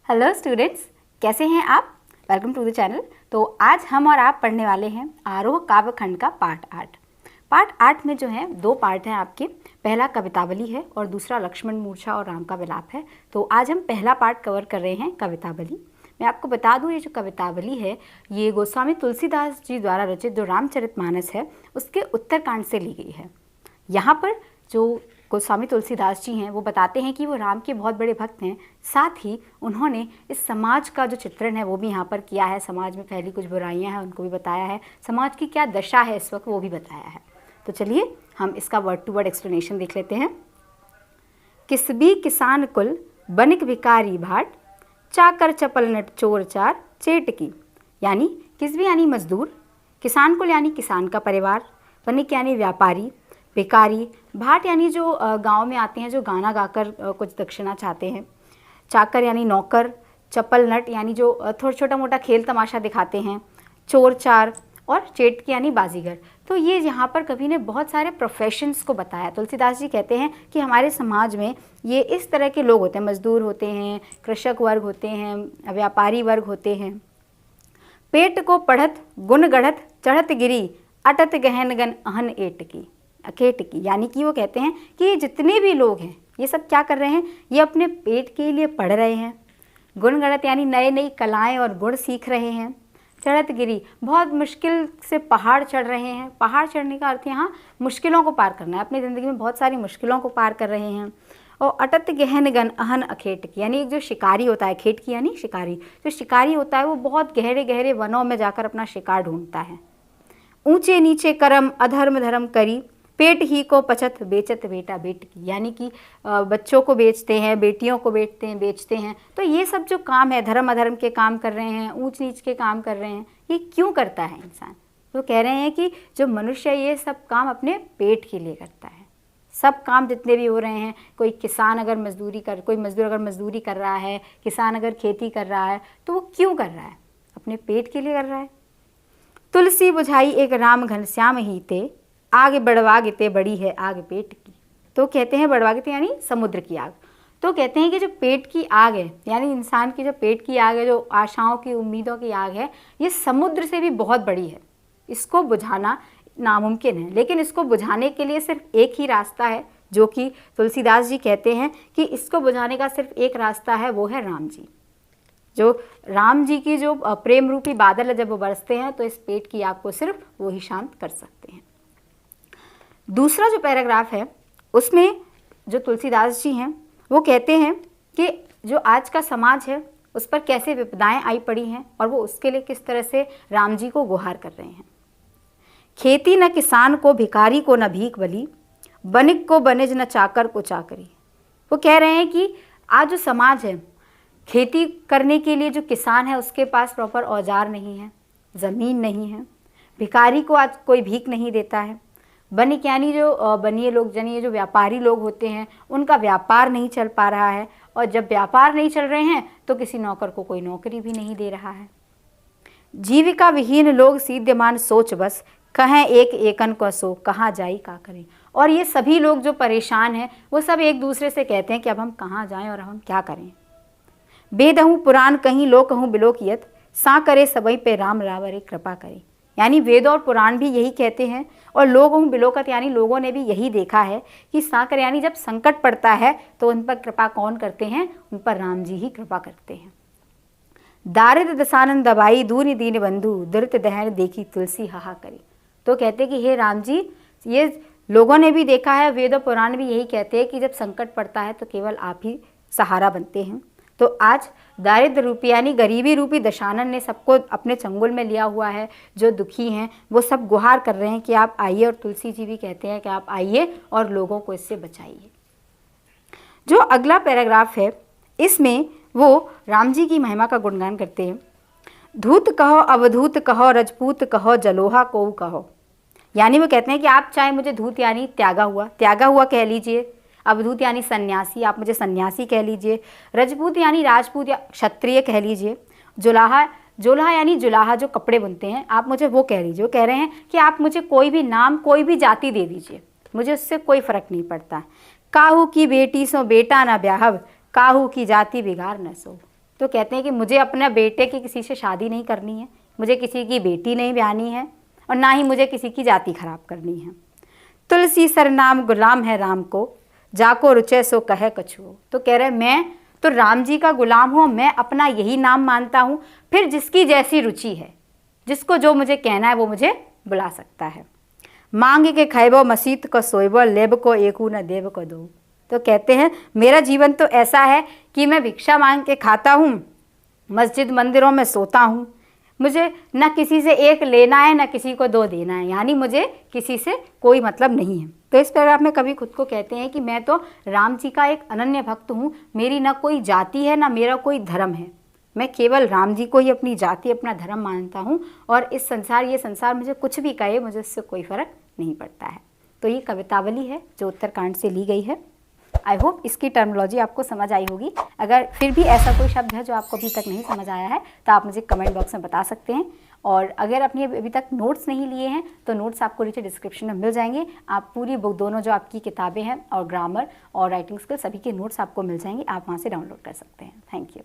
Hello students, कैसे हैं आप? Welcome to the channel. तो आज हम और आप पढ़ने वाले हैं आरोह काव्य खंड का पार्ट 8। पार्ट 8 में जो है दो पार्ट हैं आपके। पहला कवितावली है और दूसरा लक्ष्मण मूर्छा और राम का विलाप है। तो आज हम पहला पार्ट कवर कर रहे हैं कवितावली। मैं आपको बता दूं, ये जो कवितावली है ये गोस्वामी तुलसीदास जी द्वारा रचित जो रामचरितमानस है उसके उत्तरकांड से ली गई है। यहाँ पर जो गोस्वामी तुलसीदास जी हैं वो बताते हैं कि वो राम के बहुत बड़े भक्त हैं। साथ ही उन्होंने इस समाज का जो चित्रण है वो भी यहाँ पर किया है। समाज में फैली कुछ बुराइयाँ हैं उनको भी बताया है, समाज की क्या दशा है इस वक्त वो भी बताया है। तो चलिए हम इसका वर्ड टू वर्ड एक्सप्लेनेशन देख लेते हैं। किसबी किसान कुल बनिक भिकारी भाट, चाकर चपल नट चोर चार चेटकी। यानी किसबी यानी मजदूर, किसान कुल यानी किसान का परिवार, बनिक यानी व्यापारी, भिकारी, भाट यानी जो गांव में आते हैं जो गाना गाकर कुछ दक्षिणा चाहते हैं, चाकर यानी नौकर, चपल नट यानी जो थोड़ा छोटा मोटा खेल तमाशा दिखाते हैं, चोर चार और चेटकी यानी बाजीगर। तो ये यहाँ पर कवि ने बहुत सारे प्रोफेशंस को बताया। तुलसीदास जी कहते हैं कि हमारे समाज में ये इस तरह के लोग होते हैं, मजदूर होते हैं, कृषक वर्ग होते हैं, व्यापारी वर्ग होते हैं। पेट को पढ़त गुण गढ़त चढ़त गिरी, अटत गहन गन अहन एटकी अकेटकी। यानी कि वो कहते हैं कि जितने भी लोग हैं ये सब क्या कर रहे हैं, ये अपने पेट के लिए पढ़ रहे हैं। गुण गढ़त यानी नई नई कलाएं और गुण सीख रहे हैं। चढ़त गिरी बहुत मुश्किल से पहाड़ चढ़ रहे हैं। पहाड़ चढ़ने का अर्थ यहाँ मुश्किलों को पार करना है, अपनी ज़िंदगी में बहुत सारी मुश्किलों को पार कर रहे हैं। और अटत गहन गन अहन अखेटकी यानी एक जो शिकारी होता है, खेटकी यानी शिकारी, जो शिकारी होता है वो बहुत गहरे गहरे वनों में जाकर अपना शिकार ढूंढता है। ऊंचे नीचे कर्म अधर्म धर्म करी, पेट ही को पचत बेचत बेटा बेटकी। यानी कि बच्चों को बेचते हैं, बेटियों को बेचते हैं। तो ये सब जो काम है, धर्म अधर्म के काम कर रहे हैं, ऊंच नीच के काम कर रहे हैं, ये क्यों करता है इंसान? तो कह रहे हैं कि जो मनुष्य ये सब काम अपने पेट के लिए करता है। सब काम जितने भी हो रहे हैं, कोई किसान अगर कोई मजदूर अगर मजदूरी कर रहा है, किसान अगर खेती कर रहा है, तो वो क्यों कर रहा है? अपने पेट के लिए कर रहा है। तुलसी बुझाई एक राम घनश्याम ही ते, आग बड़वागिते बड़ी है आग पेट की। तो कहते हैं बड़वागिते यानी समुद्र की आग। तो कहते हैं कि जो पेट की आग है, यानी इंसान की जो पेट की आग है, जो आशाओं की उम्मीदों की आग है, ये समुद्र से भी बहुत बड़ी है। इसको बुझाना नामुमकिन है, लेकिन इसको बुझाने के लिए सिर्फ एक ही रास्ता है, जो कि तुलसीदास जी कहते हैं कि इसको बुझाने का सिर्फ एक रास्ता है, वो है राम जी। जो राम जी की जो प्रेम रूपी बादल है, जब वो बरसते हैं तो इस पेट की आग को सिर्फ वो ही शांत कर सकते हैं। दूसरा जो पैराग्राफ है उसमें जो तुलसीदास जी हैं वो कहते हैं कि जो आज का समाज है उस पर कैसे विपदाएं आई पड़ी हैं और वो उसके लिए किस तरह से राम जी को गुहार कर रहे हैं। खेती न किसान को भिखारी को न भीख बली, बनिक को बनिज न चाकर को चाकरी। वो कह रहे हैं कि आज जो समाज है, खेती करने के लिए जो किसान है उसके पास प्रॉपर औजार नहीं है, ज़मीन नहीं है, भिखारी को आज कोई भीख नहीं देता है, बनिक यानी जो बनिए लोग यानी जो व्यापारी लोग होते हैं उनका व्यापार नहीं चल पा रहा है, और जब व्यापार नहीं चल रहे हैं तो किसी नौकर को कोई नौकरी भी नहीं दे रहा है। जीविका विहीन लोग सीध्यमान सोच बस, कहें एक एकन को सो कहाँ जाई का करें। और ये सभी लोग जो परेशान हैं वो सब एक दूसरे से कहते हैं कि अब हम कहाँ जाएं और हम क्या करें। बेदहूँ पुराण कहीं लो कहूँ बिलोकियत, सा करे सबई पे राम रावरे कृपा करे। यानी वेद और पुराण भी यही कहते हैं, और लोगों बिलोकत यानी लोगों ने भी यही देखा है कि साकर यानी जब संकट पड़ता है तो उन पर कृपा कौन करते हैं? उन पर राम जी ही कृपा करते हैं। दारिद्र दसानंद दबाई दूनी दीन बंधु, दुरित दहन देखी तुलसी हाहा करी। तो कहते कि हे राम जी, ये लोगों ने भी देखा है, वेद और पुराण भी यही कहते हैं कि जब संकट पड़ता है तो केवल आप ही सहारा बनते हैं। तो आज दारिद्र रूपी यानी गरीबी रूपी दशानन ने सबको अपने चंगुल में लिया हुआ है। जो दुखी हैं वो सब गुहार कर रहे हैं कि आप आइए, और तुलसी जी भी कहते हैं कि आप आइए और लोगों को इससे बचाइए। जो अगला पैराग्राफ है इसमें वो राम जी की महिमा का गुणगान करते हैं। धूत कहो अवधूत कहो रजपूत कहो जलोहा को कहो। यानी वो कहते हैं कि आप चाहे मुझे धूत यानी त्यागा हुआ कह लीजिए, अवधूत यानी सन्यासी, आप मुझे सन्यासी कह लीजिए, रजपूत यानी राजपूत या क्षत्रिय कह लीजिए, जोलाहा यानी जुलाहा जो कपड़े बुनते हैं, आप मुझे वो कह लीजिए। वो कह रहे हैं कि आप मुझे कोई भी नाम कोई भी जाति दे दीजिए, मुझे उससे कोई फ़र्क नहीं पड़ता। काहू की बेटी सो बेटा न ब्याहव, काहू की जाति बिगाड़ न सो। तो कहते हैं कि मुझे अपने बेटे की किसी से शादी नहीं करनी है, मुझे किसी की बेटी नहीं ब्याहनी है, और ना ही मुझे किसी की जाति खराब करनी है। तुलसी सरनाम गुलाम है राम को, जाको रुचे सो कहे कछुओ। तो कह रहे मैं तो राम जी का गुलाम हूँ, मैं अपना यही नाम मानता हूँ, फिर जिसकी जैसी रुचि है, जिसको जो मुझे कहना है वो मुझे बुला सकता है। मांग के खैबो मसीत को सोइबो, लेब को एकू न देव को दो। तो कहते हैं मेरा जीवन तो ऐसा है कि मैं भिक्षा मांग के खाता हूँ, मस्जिद मंदिरों में सोता हूँ, मुझे न किसी से एक लेना है न किसी को दो देना है, यानी मुझे किसी से कोई मतलब नहीं है। तो इस पैराग्राफ में कवि खुद को कहते हैं कि मैं तो राम जी का एक अनन्य भक्त हूँ, मेरी न कोई जाति है न मेरा कोई धर्म है, मैं केवल राम जी को ही अपनी जाति अपना धर्म मानता हूँ, और इस संसार ये संसार मुझे कुछ भी कहे मुझे उससे कोई फ़र्क नहीं पड़ता है। तो ये कवितावली है जो उत्तरकांड से ली गई है। आई होप इसकी टर्मिनोलॉजी आपको समझ आई होगी। अगर फिर भी ऐसा कोई शब्द है जो आपको अभी तक नहीं समझ आया है तो आप मुझे कमेंट बॉक्स में बता सकते हैं। और अगर आपने अभी तक नोट्स नहीं लिए हैं तो नोट्स आपको नीचे डिस्क्रिप्शन में मिल जाएंगे। आप पूरी बुक, दोनों जो आपकी किताबें हैं और ग्रामर और राइटिंग स्किल, सभी के नोट्स आपको मिल जाएंगे, आप वहाँ से डाउनलोड कर सकते हैं। Thank you.